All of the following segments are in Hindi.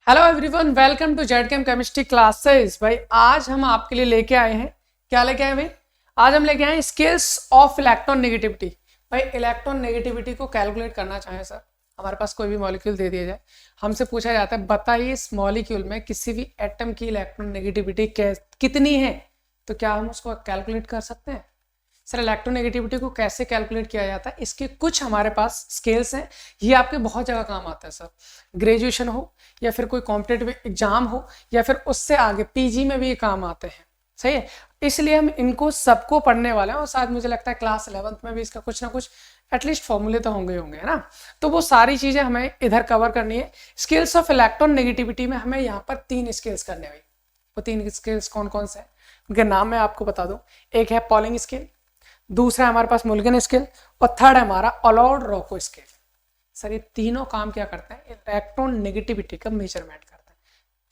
Hello everyone, welcome to Zchem chemistry classes. भाई आज हम आपके लिए लेके आए हैं, क्या लेके आए भाई? आज हम लेके आए हैं स्केल्स ऑफ इलेक्ट्रॉन नेगेटिविटी। भाई इलेक्ट्रॉन नेगेटिविटी को कैलकुलेट करना चाहें सर, हमारे पास कोई भी मॉलिक्यूल दे दिया जाए, हमसे पूछा जाता है बताइए इस मॉलिक्यूल में किसी भी एटम की इलेक्ट्रॉन नेगेटिविटी कितनी है, तो क्या हम उसको कैलकुलेट कर सकते हैं? सर इलेक्ट्रोनेगेटिविटी को कैसे कैलकुलेट किया जाता है, इसके कुछ हमारे पास स्केल्स हैं। ये आपके बहुत जगह काम आता है सर, ग्रेजुएशन हो या फिर कोई कॉम्पिटेटिव एग्जाम हो या फिर उससे आगे पीजी में भी ये काम आते हैं। सही है, इसलिए हम इनको सबको पढ़ने वाले हैं और साथ मुझे लगता है क्लास 11th में भी इसका कुछ ना कुछ एटलीस्ट फॉर्मूले तो होंगे है ना। तो वो सारी चीजें हमें इधर कवर करनी है। स्केल्स ऑफ इलेक्ट्रॉन नेगेटिविटी में हमें यहाँ पर 3 स्केल्स करने हैं। वो 3 स्केल्स कौन कौन से हैं उनके नाम मैं आपको बता दूं। एक है पॉलिंग स्केल, दूसरा है हमारे पास मुल्गन स्केल और थर्ड है हमारा अलाउड-रॉको स्केल। सर ये तीनों काम क्या करते हैं? इलेक्ट्रॉन नेगेटिविटी का मेजरमेंट करते हैं।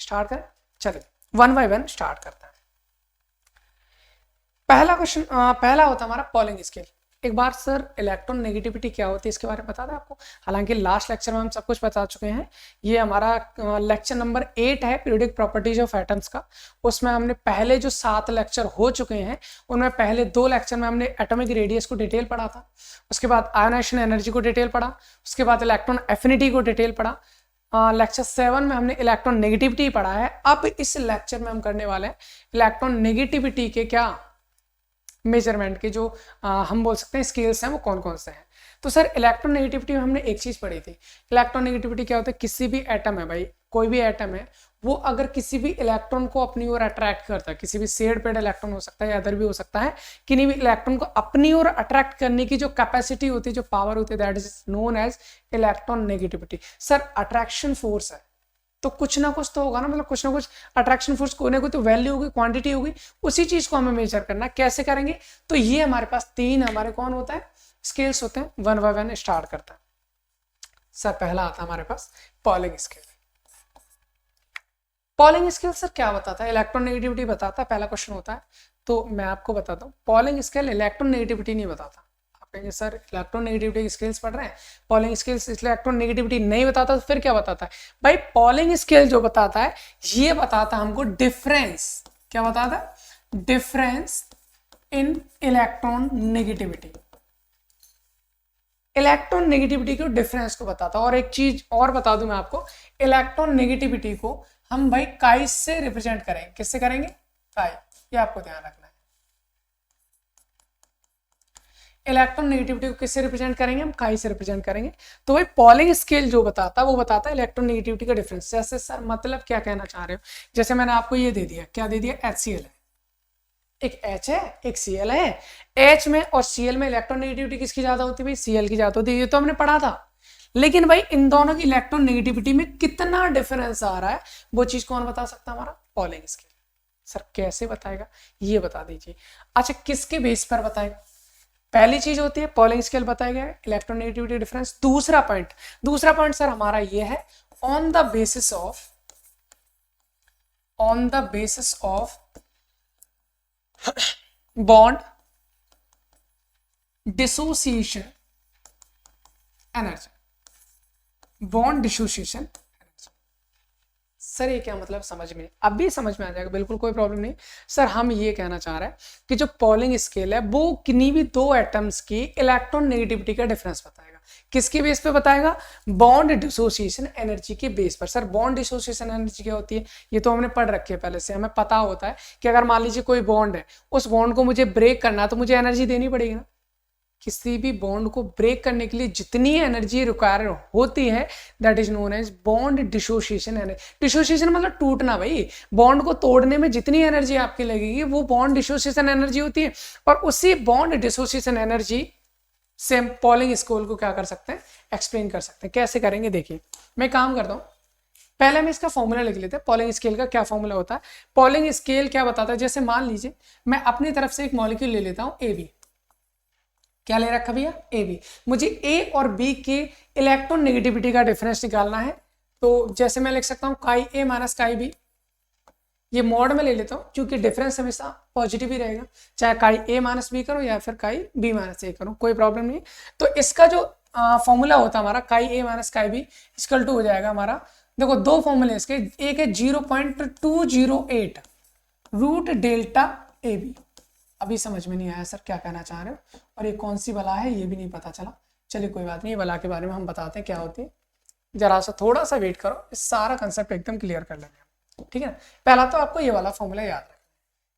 स्टार्ट करें, चलिए 1 बाय 1 स्टार्ट करते हैं। पहला क्वेश्चन पहला होता है हमारा पॉलिंग स्केल। एक बार सर इलेक्ट्रॉन नेगेटिविटी क्या होती है इसके बारे में बता दें आपको। हालांकि लास्ट लेक्चर में हम सब कुछ बता चुके हैं। ये हमारा लेक्चर नंबर 8 है पीरियोडिक प्रॉपर्टीज ऑफ एटम्स का। उसमें हमने पहले जो 7 लेक्चर हो चुके हैं उनमें पहले 2 लेक्चर में हमने एटॉमिक रेडियस को डिटेल पढ़ा था, उसके बाद आयोनाइजेशन एनर्जी को डिटेल पढ़ा, उसके बाद इलेक्ट्रॉन एफिनिटी को डिटेल पढ़ा। लेक्चर 7 में हमने इलेक्ट्रॉन नेगेटिविटी पढ़ा है। अब इस लेक्चर में हम करने वाले हैं इलेक्ट्रॉन नेगेटिविटी के क्या मेजरमेंट के जो हम बोल सकते हैं स्केल्स हैं वो कौन कौन से हैं। तो सर इलेक्ट्रॉन नेगेटिविटी में हमने एक चीज पढ़ी थी। इलेक्ट्रॉन नेगेटिविटी क्या होता है? किसी भी एटम है भाई, कोई भी एटम है, वो अगर किसी भी इलेक्ट्रॉन को अपनी ओर अट्रैक्ट करता है, किसी भी शेड पेड इलेक्ट्रॉन हो सकता है या अदर भी हो सकता है, किसी भी इलेक्ट्रॉन को अपनी ओर अट्रैक्ट करने की जो कैपेसिटी होती है, जो पावर होती है, that is known as electronegativity. Sir attraction force है तो कुछ ना कुछ तो होगा ना, मतलब कुछ ना कुछ अट्रैक्शन फोर्स कोई ना कोई तो वैल्यू होगी, क्वांटिटी होगी, उसी चीज को हमें मेजर करना। कैसे करेंगे? तो ये हमारे पास 3 हमारे कौन होता है स्केल्स होते हैं। 1 बाय 1 स्टार्ट करता है। सर पहला आता है हमारे पास Pauling scale. Pauling scale sir क्या बताता है? इलेक्ट्रॉन नेगेटिविटी बताता है, पहला क्वेश्चन होता है। तो मैं आपको बताता हूँ पॉलिंग स्केल इलेक्ट्रॉन नेगेटिविटी नहीं बताता। सर इलेक्ट्रॉन नेगेटिविटी स्केल्स पढ़ रहे हैं, पॉलिंग स्केल्स इलेक्ट्रॉन नेगेटिविटी नहीं बताता, तो फिर क्या बताता है भाई? पॉलिंग स्केल जो बताता है ये बताता है हमको डिफरेंस। क्या बताता है? Difference in electron negativity. Electron negativity को डिफरेंस को बताता है। और एक चीज और बता दूं मैं आपको, इलेक्ट्रॉन नेगेटिविटी को हम भाई काई से रिप्रेजेंट करेंगे। किससे करेंगे? काई। ये आपको ध्यान रखना है। इलेक्ट्रॉन नेगेटिविटी को किससे रिप्रेजेंट करेंगे? हम काई से रिप्रेजेंट करेंगे। तो भाई पॉलिंग स्केल जो बताता है वो बताता है इलेक्ट्रॉन नेगेटिविटी का डिफरेंस। जैसे सर मतलब क्या कहना चाह रहे हो? जैसे मैंने आपको ये दे दिया, क्या दे दिया? HCl है, एक H है, एक Cl है। H में और Cl में इलेक्ट्रॉन नेगेटिविटी किसकी ज्यादा होती है भाई? Cl की ज्यादा होती है, ये तो हमने पढ़ा था। लेकिन भाई इन दोनों की इलेक्ट्रॉन नेगेटिविटी में कितना डिफरेंस आ रहा है वो चीज कौन बता सकता है? हमारा पॉलिंग स्केल। सर कैसे बताएगा ये बता दीजिए। अच्छा किसके बेस पर बताएगा? पहली चीज होती है पॉलिंग स्केल बताया गया है, इलेक्ट्रॉन नेगेटिविटी डिफरेंस। दूसरा पॉइंट सर हमारा ये है on the basis of bond dissociation energy. Bond dissociation energy. Sir ये क्या मतलब? समझ में अब भी समझ में आ जाएगा, बिल्कुल कोई प्रॉब्लम नहीं। सर हम ये कहना चाह रहे हैं कि जो पॉलिंग स्केल है वो किन्हीं भी 2 एटम्स की इलेक्ट्रॉन नेगेटिविटी का डिफरेंस बताएगा। किसके बेस पे बताएगा? बॉन्ड डिसोसिएशन एनर्जी के बेस पर। सर बॉन्ड डिसोसिएशन एनर्जी क्या होती है? ये तो हमने पढ़ रखी है पहले से, हमें पता होता है कि अगर मान लीजिए कोई बॉन्ड है, उस बॉन्ड को मुझे ब्रेक करना है तो मुझे एनर्जी देनी पड़ेगी ना। किसी भी बॉन्ड को ब्रेक करने के लिए जितनी एनर्जी रिक्वायर होती है that is known as bond dissociation energy. Dissociation मतलब टूटना भाई। बॉन्ड को तोड़ने में जितनी एनर्जी आपकी लगेगी वो बॉन्ड डिसोसिएशन एनर्जी होती है। और उसी बॉन्ड डिसोसिएशन एनर्जी से हम पॉलिंग स्केल को क्या कर सकते हैं? एक्सप्लेन कर सकते हैं। कैसे करेंगे देखिए, मैं काम करता हूँ, पहले हम इसका फॉर्मूला लिख लेते हैं। पॉलिंग स्केल का क्या फॉर्मूला होता है? पॉलिंग स्केल क्या बताता है? जैसे मान लीजिए मैं अपनी तरफ से एक मॉलिक्यूल ले लेता हूँ AB। क्या ले रखा भैया? AB। मुझे A और B के इलेक्ट्रॉन नेगेटिविटी का डिफरेंस निकालना है। तो जैसे मैं लिख सकता हूँ काई A माइनस काई B। ये मॉड में ले लेता हूँ क्योंकि डिफरेंस हमेशा पॉजिटिव ही रहेगा, चाहे काई A माइनस B करो या फिर काई B माइनस A करो, कोई प्रॉब्लम नहीं। तो इसका जो फॉर्मूला होता है हमारा काई A माइनस काई B इक्वल टू हो जाएगा हमारा देखो दो फॉर्मूले इसके, एक है 0.208 रूट डेल्टा ए बी। अभी समझ में नहीं आया सर क्या कहना चाह रहे हो, और ये कौन सी बला है ये भी नहीं पता चला। चलिए कोई बात नहीं, ये बला के बारे में हम बताते हैं क्या होती है, जरा सा थोड़ा सा वेट करो, इस सारा कंसेप्ट एकदम क्लियर कर लेंगे, ठीक है ना। पहला तो आपको ये वाला फॉर्मूला याद रखना है,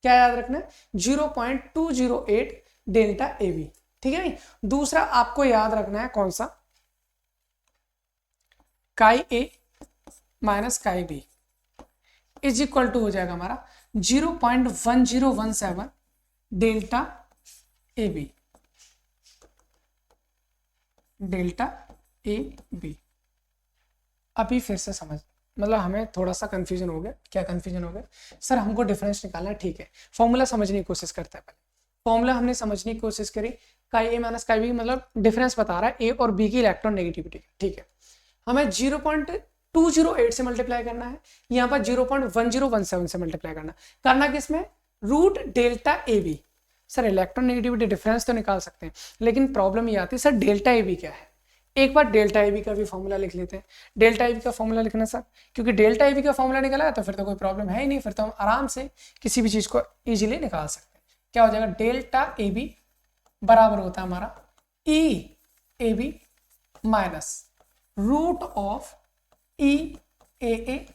क्या याद रखना है, 0.208 डेल्टा ए बी, ठीक है। दूसरा आपको याद रखना है कौन सा, chi A minus chi B is equal to हो जाएगा हमारा 0.1017 delta A B, delta A B. अभी फिर से समझ, मतलब हमें थोड़ा सा कंफ्यूजन हो गया, क्या कंफ्यूजन हो गया सर, हमको डिफरेंस निकालना है, ठीक है। फॉर्मूला समझने की कोशिश करते हैं, पहले फॉर्मूला हमने समझने की कोशिश करी, काई ए माइनस काई बी मतलब डिफरेंस बता रहा है ए और बी की इलेक्ट्रॉन नेगेटिविटी, ठीक है। हमें 0.208 से मल्टीप्लाई करना है, यहाँ पर 0.1017 से मल्टीप्लाई करना किसमें, root delta A B. Sir electronegativity difference तो निकाल सकते हैं, लेकिन प्रॉब्लम ये आती है सर डेल्टा ए बी क्या है। एक बार डेल्टा ए बी का भी फॉर्मूला लिख लेते हैं, डेल्टा ए बी का फॉर्मूला लिखना सर, क्योंकि डेल्टा ए बी का फॉर्मूला निकला है तो फिर तो कोई प्रॉब्लम है ही नहीं, फिर तो हम आराम से किसी भी चीज को इजीली निकाल सकते हैं। क्या हो जाएगा, डेल्टा ए बी बराबर होता है हमारा E A B minus root of E A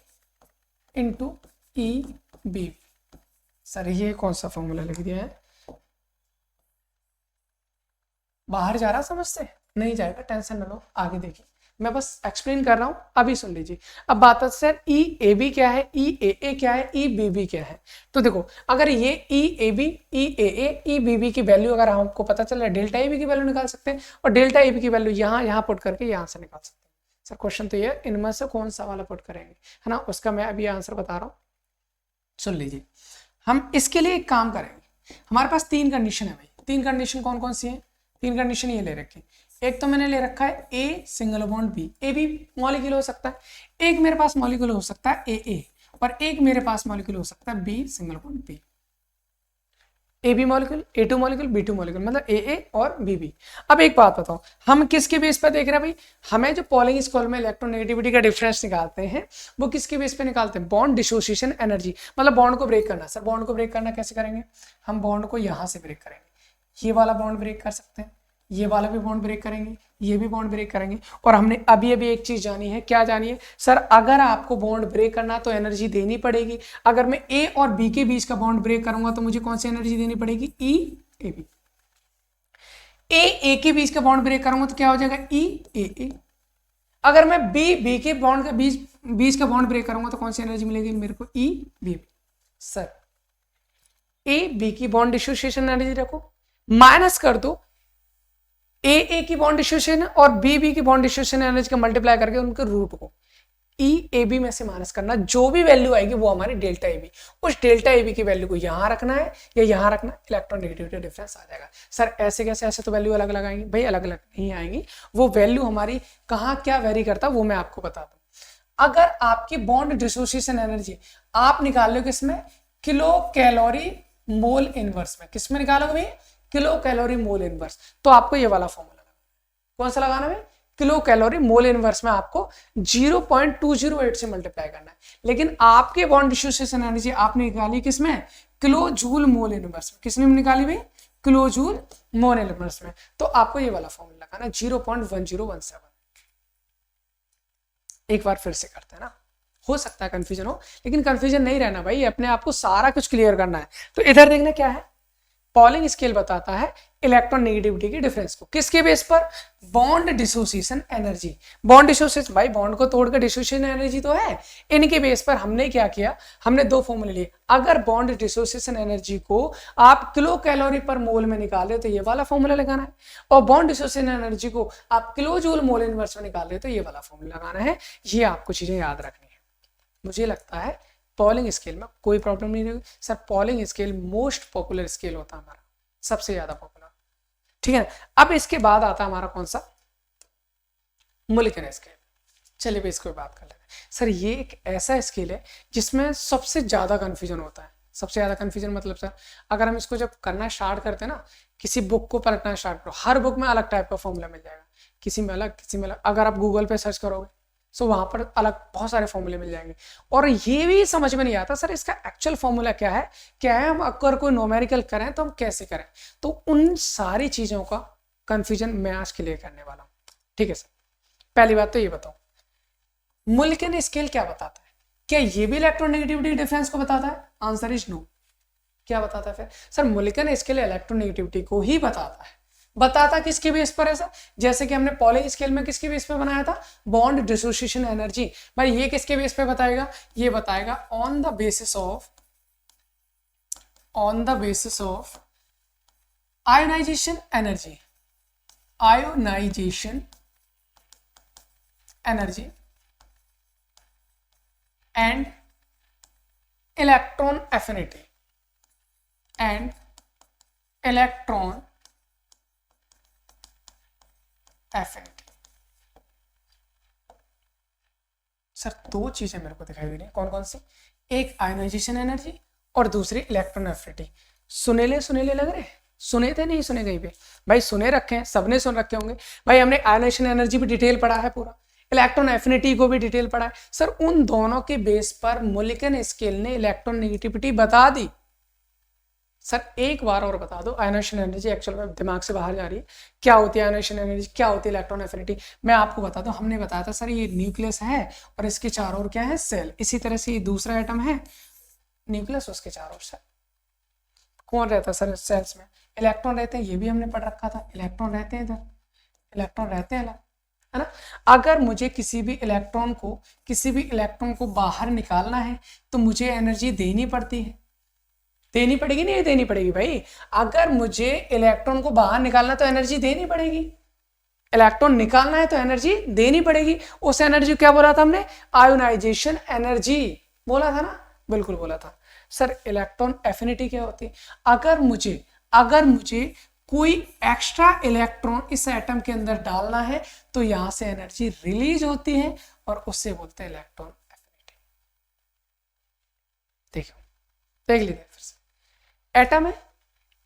into E B. Sir ये कौन सा फॉर्मूला लिख दिया है, बाहर जा रहा समझ से, नहीं जाएगा, टेंशन न लो, आगे देखिए, मैं बस एक्सप्लेन कर रहा हूं, अभी सुन लीजिए। अब बात है सर ई ए बी क्या है, ई ए क्या है, ई बी बी क्या है। तो देखो अगर ये E A B, E A, E B B की वैल्यू अगर हमको पता चल रहा है, डेल्टा ए बी की वैल्यू निकाल सकते हैं, और डेल्टा ए बी की वैल्यू यहाँ पुट करके यहाँ से निकाल सकते हैं। सर क्वेश्चन तो ये इनमें से कौन सा वाला पुट करेंगे, है ना, उसका मैं अभी आंसर बता रहा हूँ, सुन लीजिए। हम इसके लिए एक काम करेंगे, हमारे पास तीन कंडीशन है भाई, तीन कंडीशन कौन कौन सी है, तीन कंडीशन ये ले रखी, एक तो मैंने ले रखा है ए सिंगल बॉन्ड बी, ए भी मॉलिक्यूल हो सकता है, एक मेरे पास मॉलिक्यूल हो सकता है ए और एक मेरे पास मॉलिक्यूल हो सकता है B single bond B, A B molecule, A two molecule, B two molecule, मतलब ए और बी बी। अब एक बात बताओ, हम किसके बेस पर देख रहे हैं भाई, हमें जो पॉलिंग स्केल में इलेक्ट्रोनेगेटिविटी का डिफरेंस निकालते हैं वो किसके बेस पे निकालते हैं, बॉन्ड डिसोसिएशन एनर्जी, मतलब बॉन्ड को ब्रेक करना। सर बॉन्ड को ब्रेक करना कैसे करेंगे, हम बॉन्ड को यहां से ब्रेक करेंगे, ये वाला बॉन्ड ब्रेक कर सकते हैं, ये वाला भी बॉन्ड ब्रेक करेंगे, ये भी बॉन्ड ब्रेक करेंगे। और हमने अभी एक चीज जानी है, क्या जानी है सर, अगर आपको बॉन्ड ब्रेक करना तो एनर्जी देनी पड़ेगी। अगर मैं ए और बी के बीच का बॉन्ड ब्रेक करूंगा तो मुझे कौन सी एनर्जी देनी पड़ेगी, ई ए बी। ए के बीच का बॉन्ड ब्रेक करूंगा तो क्या हो जाएगा, ई ए। अगर मैं बी के बॉन्ड के बीच का बॉन्ड ब्रेक करूंगा तो कौन सी एनर्जी मिलेगी मेरे को, E B. Sir A B की बॉन्ड डिसोसिएशन एनर्जी रखो, माइनस कर दो ए की बॉन्ड डिसोसिएशन और बी की बॉन्ड डिसोसिएशन एनर्जी का मल्टीप्लाई करके उनके रूट को ई ए बी में से माइनस करना, जो भी वैल्यू आएगी वो हमारी डेल्टा ए बी, उस डेल्टा ए बी की वैल्यू को यहां रखना है या यहां रखना, इलेक्ट्रॉन नेगेटिविटी डिफरेंस आ जाएगा। सर ऐसे कैसे, ऐसे तो वैल्यू अलग अलग आएंगी भाई, अलग अलग नहीं आएंगी, वो वैल्यू हमारी कहाँ क्या वेरी करता है वो मैं आपको बता दूं। अगर आपकी बॉन्ड डिसोसिएशन एनर्जी आप निकाल लो किसमें, किलो कैलोरी मोल इनवर्स में, किसमें निकालोगे भाई, किलो कैलोरी मोल इनवर्स, तो आपको ये वाला फॉर्मूला कौन सा लगाना है, किलो कैलोरी मोल इनवर्स में आपको 0.208 से मल्टीप्लाई करना है। लेकिन आपके बॉन्ड डिसोसिएशन एनर्जी आपने निकाली किसमें, किलो जूल मोल इनवर्स में, किसने निकाली भाई, किलो जूल मोल इनवर्स में, तो आपको ये वाला फॉर्मूला लगाना 0.1017। एक बार फिर से करते हैं ना, हो सकता है कंफ्यूजन हो, लेकिन कंफ्यूजन नहीं रहना भाई, अपने आप को सारा कुछ क्लियर करना है। तो इधर देखना क्या है, पॉलिंग स्केल बताता है इलेक्ट्रॉन नेगेटिविटी के डिफरेंस को, किसके बेस पर, bond dissociation energy. Bond dissociation भाई, बॉन्ड को तोड़कर डिसोसिएशन एनर्जी तो है, इनके बेस पर हमने क्या किया, हमने दो फॉर्मूले लिए। अगर बॉन्ड डिसोसिएशन एनर्जी को आप किलो कैलोरी पर मोल में निकाले तो ये वाला फॉर्मूला लगाना है, और बॉन्ड डिसोसिएशन एनर्जी को आप किलो जूल मोल इनवर्स में निकाले तो ये वाला फॉर्मूला लगाना है। ये आपको चीजें याद रखनी है। मुझे लगता है पॉलिंग स्केल में कोई प्रॉब्लम नहीं रहेगी sir. Polling scale most popular scale होता है हमारा, सबसे ज्यादा पॉपुलर, ठीक है। अब इसके बाद आता है हमारा कौन सा, मोलिकुलर स्केल। चलिए भाई इसको बात कर लेते हैं। सर ये एक ऐसा स्केल है जिसमें सबसे ज्यादा कंफ्यूजन होता है। सबसे ज्यादा कंफ्यूजन मतलब सर, अगर हम इसको जब करना स्टार्ट करते हैं ना, किसी बुक को पलटना स्टार्ट करो, हर बुक में अलग टाइप का फॉर्मूला मिल जाएगा, किसी में अलग, किसी में अलग। अगर आप गूगल पे सर्च करोगे सो वहां पर अलग बहुत सारे फॉर्मूले मिल जाएंगे। और ये भी समझ में नहीं आता सर इसका एक्चुअल फॉर्मूला क्या है, हम अगर कोई न्यूमेरिकल करें तो हम कैसे करें। तो उन सारी चीजों का कंफ्यूजन मैं आज क्लियर करने वाला हूं। ठीक है सर, पहली बात तो ये बताओ, मुल्किन स्केल क्या बताता है? क्या ये भी इलेक्ट्रोनेगेटिविटी डिफरेंस को बताता है? Answer is no. क्या बताता है फिर? सर मुल्किन स्केल इलेक्ट्रोनेगेटिविटी को ही बताता है। बताता किसके बेस पर है सर? जैसे कि हमने पॉलिंग स्केल में किसके बेस पे बनाया था? Bond dissociation energy. भाई ये किसके बेस पे बताएगा? ये बताएगा on the basis of ionisation energy, and electron affinity sir दो चीजें मेरे को दिखाई दे रही है, कौन कौन सी? एक आयोनाइजेशन एनर्जी और दूसरी इलेक्ट्रॉन एफिनिटी। सुनेले लग रहे? सुने थे नहीं सुने कहीं पे? भाई सुने रखे हैं, सबने सुन रखे होंगे। भाई हमने आयोनाइजेशन एनर्जी भी डिटेल पढ़ा है, पूरा इलेक्ट्रॉन एफिनिटी को भी डिटेल पढ़ा है। सर उन दोनों के बेस पर मुल्किन स्केल ने इलेक्ट्रॉन नेगेटिविटी बता दी। सर एक बार और बता दो, आयोनाइजेशन एनर्जी एक्चुअल में दिमाग से बाहर जा रही है, क्या होती है आयोनाइजेशन एनर्जी, क्या होती है इलेक्ट्रॉन एफिनिटी? मैं आपको बता दूं, हमने बताया था सर ये न्यूक्लियस है और इसके चारों ओर क्या है? सेल। इसी तरह से ये दूसरा एटम है, न्यूक्लियस, उसके चारों ओर सेल। कौन रहता है सर सेल्स में? इलेक्ट्रॉन रहते हैं, ये भी हमने पढ़ रखा था। इलेक्ट्रॉन रहते हैं इधर, इलेक्ट्रॉन रहते हैं, है ना? अगर मुझे किसी भी इलेक्ट्रॉन को बाहर निकालना है तो मुझे एनर्जी देनी पड़ती है, देनी पड़ेगी नहीं देनी पड़ेगी भाई? अगर मुझे इलेक्ट्रॉन को बाहर निकालना तो एनर्जी देनी पड़ेगी, इलेक्ट्रॉन निकालना है तो एनर्जी देनी पड़ेगी। उस एनर्जी क्या बोला था हमने? आयोनाइजेशन एनर्जी बोला था ना? बिल्कुल बोला था। सर इलेक्ट्रॉन एफिनिटी क्या होती है? अगर मुझे कोई एक्स्ट्रा इलेक्ट्रॉन इस एटम के अंदर डालना है तो यहां से एनर्जी रिलीज होती है और उससे बोलते हैं इलेक्ट्रॉन एफिनिटी। देखो देख लीजिए फिर से, एटम है,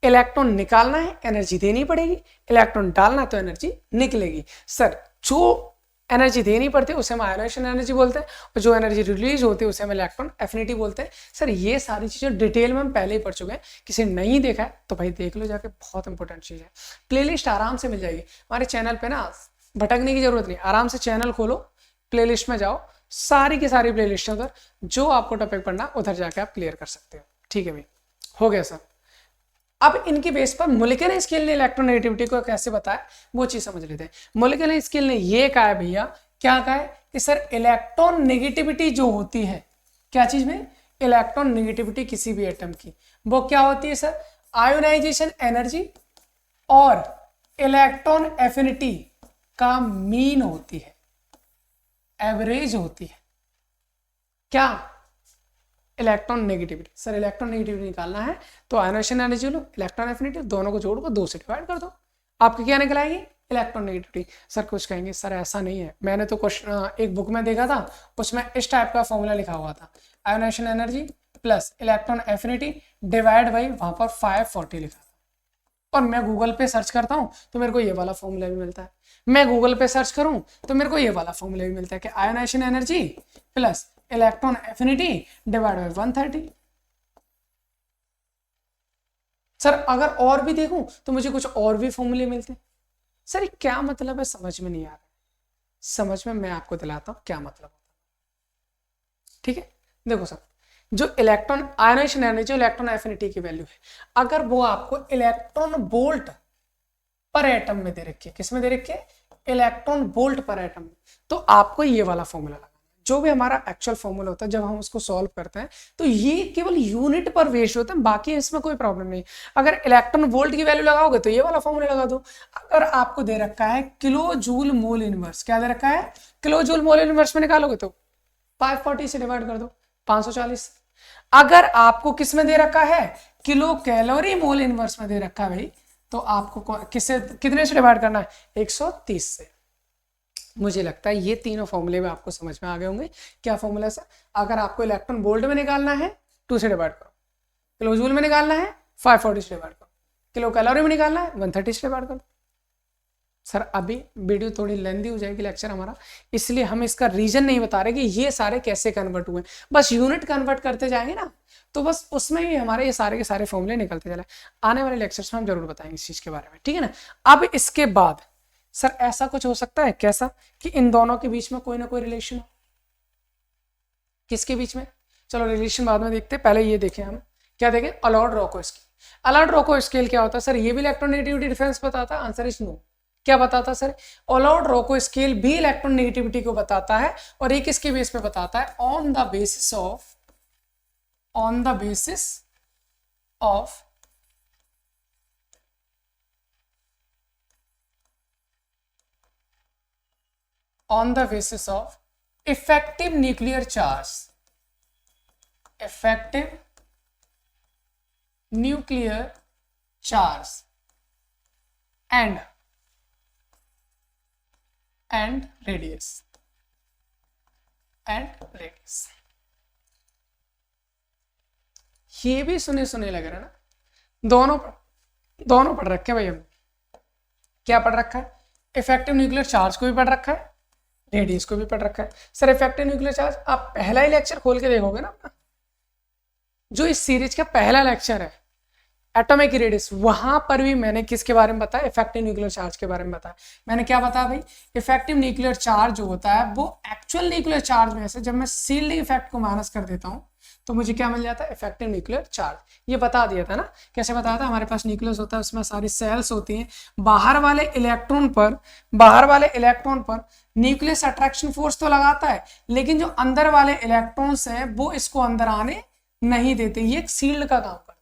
इलेक्ट्रॉन निकालना है एनर्जी देनी पड़ेगी, इलेक्ट्रॉन डालना है तो एनर्जी निकलेगी। सर जो एनर्जी देनी पड़ती है उसे हम आयोनाइजेशन एनर्जी बोलते हैं और जो एनर्जी रिलीज होती है उसे हम इलेक्ट्रॉन एफिनिटी बोलते हैं। सर ये सारी चीजें डिटेल में हम पहले ही पढ़ चुके हैं, किसी ने नहीं देखा है तो भाई देख लो जाके, बहुत इंपॉर्टेंट चीज है। प्लेलिस्ट आराम से मिल जाएगी हमारे चैनल पे ना, भटकने की जरूरत नहीं, आराम से चैनल खोलो, प्लेलिस्ट में जाओ, सारी की सारी प्लेलिस्ट है उधर, जो आपको टॉपिक पढ़ना उधर जाके आप क्लियर कर सकते हो। ठीक है भाई, हो गया सर। अब इनके बेस पर मुल्किन स्केल ने इलेक्ट्रोनेगेटिविटी को कैसे बताया वो चीज समझ लेते हैं। मुल्किन स्केल ने ये कहा है भैया, क्या कहा है कि सर इलेक्ट्रॉन नेगेटिविटी जो होती है, क्या चीज में? इलेक्ट्रॉन नेगेटिविटी किसी भी एटम की, वो क्या होती है सर? आयोनाइजेशन एनर्जी और इलेक्ट्रॉन एफिनिटी का मीन होती है, एवरेज होती है। क्या? Electronegativity. Sir electronegativity निकालना है तो आयोनाइजेशन एनर्जी लो, इलेक्ट्रॉन एफिनिटी, दोनों को जोड़ को 2 से डिवाइड कर दो, आपकी क्या निकल आएगी? Electron negativity. सर कुछ कहेंगे सर ऐसा नहीं है, मैंने तो क्वेश्चन एक बुक में देखा था, उसमें इस टाइप का फॉर्मूला लिखा हुआ था, ionisation energy plus electron affinity divide by वहां पर 540 लिखा था। और मैं गूगल पे सर्च करता हूँ तो मेरे को ये वाला फॉर्मूला भी मिलता है, मैं गूगल पे सर्च करूँ तो मेरे को ये वाला फॉर्मूला भी मिलता है कि ionisation energy plus electron affinity divide by 130। Sir अगर और भी देखूं तो मुझे कुछ और भी फॉर्मूले मिलते हैं। सर क्या मतलब है समझ में नहीं आ रहा, समझ में मैं आपको दिलाता हूं क्या मतलब होता है। ठीक है, देखो सर, जो electron ionisation energy, electron affinity की वैल्यू है, अगर वो आपको इलेक्ट्रॉन वोल्ट पर एटम में दे रखी है, किस में दे रखी है? इलेक्ट्रॉन वोल्ट पर एटम में, तो आपको ये वाला फॉर्मूला लगाना है, जो भी हमारा एक्चुअल फॉर्मूला होता है जब हम उसको सॉल्व करते हैं तो ये केवल यूनिट पर बेस्ड होता है, बाकी इसमें कोई प्रॉब्लम नहीं। अगर इलेक्ट्रॉन वोल्ट की वैल्यू लगाओगे तो ये वाला फॉर्मूला लगा दो। अगर आपको दे रखा है किलो जूल मोल इनवर्स, क्या दे रखा है? किलो जूल मोल इनवर्स में निकालोगे तो 540 से डिवाइड कर दो, 540। अगर आपको किस में दे रखा है? किलो कैलोरी मोल इनवर्स में दे रखा है भाई, तो आपको किससे, कितने से डिवाइड करना है? 130 से। मुझे लगता है ये तीनों फॉर्मूले में आपको समझ में आ गए होंगे। क्या फॉर्मूला सर? अगर आपको इलेक्ट्रॉन वोल्ट में निकालना है 2 से डिवाइड करो, किलो जूल में निकालना है 540 से डिवाइड करो, किलो कैलोरी में निकालना है 130 से डिवाइड करो। सर अभी वीडियो थोड़ी लेंदी हो जाएगी लेक्चर हमारा, इसलिए हम इसका रीजन नहीं बता रहे कि ये सारे कैसे कन्वर्ट हुए, बस यूनिट कन्वर्ट करते जाएंगे ना, तो बस उसमें ही हमारे ये सारे के सारे फॉर्मूले निकलते चले। आने वाले लेक्चर्स में हम जरूर बताएंगे इस चीज के बारे में, ठीक है ना। अब इसके बाद सर ऐसा कुछ हो सकता है कैसा कि इन दोनों के बीच में कोई ना कोई रिलेशन हो, किसके बीच में, चलो रिलेशन बाद में देखते हैं, पहले ये देखें हम क्या देखें, allowed Rochow scale. Allowed Rochow scale क्या होता है सर, ये भी इलेक्ट्रोनेगेटिविटी डिफरेंस बताता है, आंसर इज नो। क्या बताता है सर, अलाउड रॉको स्केल भी इलेक्ट्रोनेगेटिविटी को बताता है, और एक किसके बेस पे बताता है, on the basis of on the basis of effective nuclear charge, effective nuclear charge and radius ये भी सुने सुने लग रहा है ना, दोनों पढ़ रखे हैं भाई हम, क्या पढ़ रखा है, इफेक्टिव न्यूक्लियर चार्ज को भी पढ़ रखा है, रेडियस को भी पढ़ रखा है। सर इफेक्टिव न्यूक्लियर चार्ज आप पहला ही लेक्चर खोल के देखोगे ना अपना, जो इस सीरीज का पहला लेक्चर है एटॉमिक रेडियस, वहां पर भी मैंने किसके बारे में बताया, इफेक्टिव न्यूक्लियर चार्ज के बारे में बताया। मैंने क्या बताया भाई, इफेक्टिव न्यूक्लियर चार्ज जो होता है वो एक्चुअल न्यूक्लियर चार्ज में से जब मैं शील्डिंग इफेक्ट को माइनस कर देता हूं तो मुझे क्या मिल जाता है, इफेक्टिव न्यूक्लियर चार्ज। ये बता दिया था ना, कैसे बताया था, हमारे पास न्यूक्लियस होता है, उसमें सारी सेल्स होती हैं, बाहर वाले इलेक्ट्रॉन पर न्यूक्लियस अट्रैक्शन फोर्स तो लगाता है, लेकिन जो अंदर वाले इलेक्ट्रॉन्स हैं वो इसको अंदर आने नहीं देते, ये एक शील्ड का काम करता है।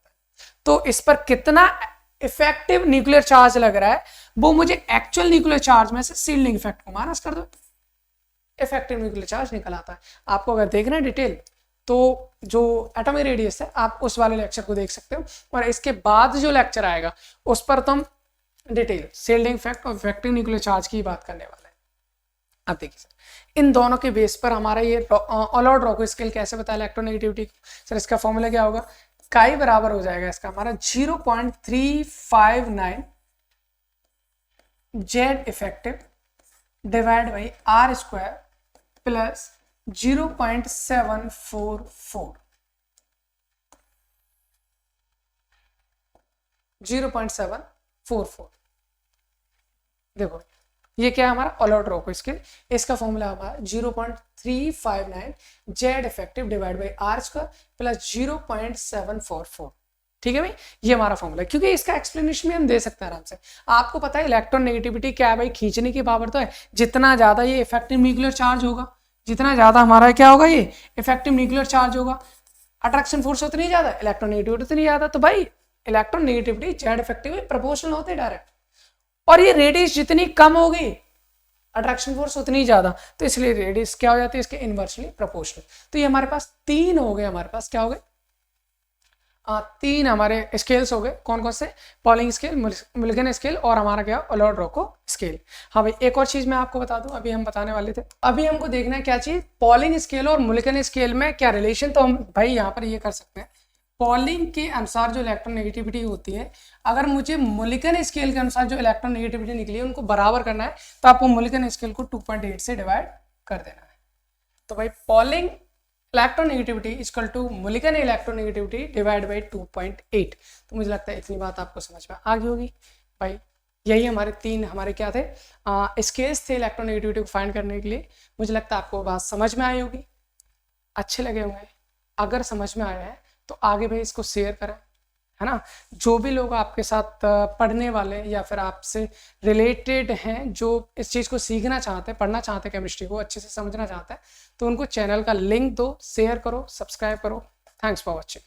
तो इस पर कितना इफेक्टिव न्यूक्लियर चार्ज लग रहा है वो मुझे एक्चुअल न्यूक्लियर चार्ज में से शील्डिंग इफेक्ट को माइनस कर दो, इफेक्टिव न्यूक्लियर चार्ज निकल आता है। आपको अगर देखना है डिटेल तो जो एटॉमिक रेडियस है आप उस वाले लेक्चर को देख सकते हो, और इसके बाद जो लेक्चर आएगा उस पर तुम डिटेल शील्डिंग इफेक्ट और इफेक्टिव न्यूक्लियर चार्ज की बात करने वाले हैं। अब देखिए सर इन दोनों के बेस पर हमारा ये अलाउड रॉको स्केल कैसे बताया इलेक्ट्रोनेगेटिविटी को, सर इसका फॉर्मूला क्या होगा, काई बराबर हो जाएगा इसका हमारा 0.359 Z effective divide by R square plus 0.744 देखो ये क्या है हमारा अलाउड रॉको स्केल, इसका फॉर्मूला हमारा 0.359 Z effective divide by R square plus 0.744। ठीक है भाई, ये हमारा फॉर्मूला है, क्योंकि इसका एक्सप्लेनेशन भी हम दे सकते हैं आराम से। आपको पता है इलेक्ट्रॉन नेगेटिविटी क्या है भाई, खींचने की पावर तो है, जितना ज्यादा ये इफेक्टिव न्यूक्लियर चार्ज होगा, जितना ज्यादा हमारा क्या होगा ये इफेक्टिव न्यूक्लियर चार्ज होगा, अट्रैक्शन फोर्स उतनी ज्यादा, इलेक्ट्रॉन नेगेटिविटी उतनी ज्यादा, तो भाई electron negativity Z effective proportional होते हैं डायरेक्ट, और ये रेडियस जितनी कम होगी अट्रैक्शन फोर्स उतनी ज्यादा, तो इसलिए रेडियस क्या हो जाती है इसके इनवर्सली प्रोपोर्शनल। तो ये हमारे पास तीन हो गए, हमारे पास क्या हो गए, तीन हमारे स्केल्स हो गए, कौन कौन से, पॉलिंग स्केल, मिल्गन स्केल और हमारा क्या अलाउड रॉको स्केल। हाँ भाई एक और चीज मैं आपको बता दूं, अभी हम बताने वाले थे, अभी हमको देखना है क्या चीज, पॉलिंग स्केल और मिल्गन स्केल में क्या रिलेशन। तो हम भाई यहाँ पर ये कर सकते हैं, पॉलिंग के अनुसार जो इलेक्ट्रॉन नेगेटिविटी होती है, अगर मुझे मिल्गन स्केल के अनुसार जो इलेक्ट्रॉन नेगेटिविटी निकली है उनको बराबर करना है, तो आपको मिल्गन स्केल को 2.8 से डिवाइड कर देना है। तो भाई Pauling electron negativity equal to Mulliken electron negativity divide by 2.8। तो मुझे लगता है इतनी बात आपको समझ में आ गई होगी भाई। यही हमारे तीन हमारे क्या थे स्केल्स थे इलेक्ट्रॉन नेगेटिविटी को फाइंड करने के लिए। मुझे लगता है आपको बात समझ में आई होगी, अच्छे लगे होंगे। अगर समझ में आया है तो आगे भाई इसको शेयर करें, है ना। जो भी लोग आपके साथ पढ़ने वाले या फिर आपसे रिलेटेड हैं, जो इस चीज़ को सीखना चाहते हैं, पढ़ना चाहते हैं, केमिस्ट्री को अच्छे से समझना चाहते हैं, तो उनको चैनल का लिंक दो, शेयर करो, सब्सक्राइब करो। Thanks for watching.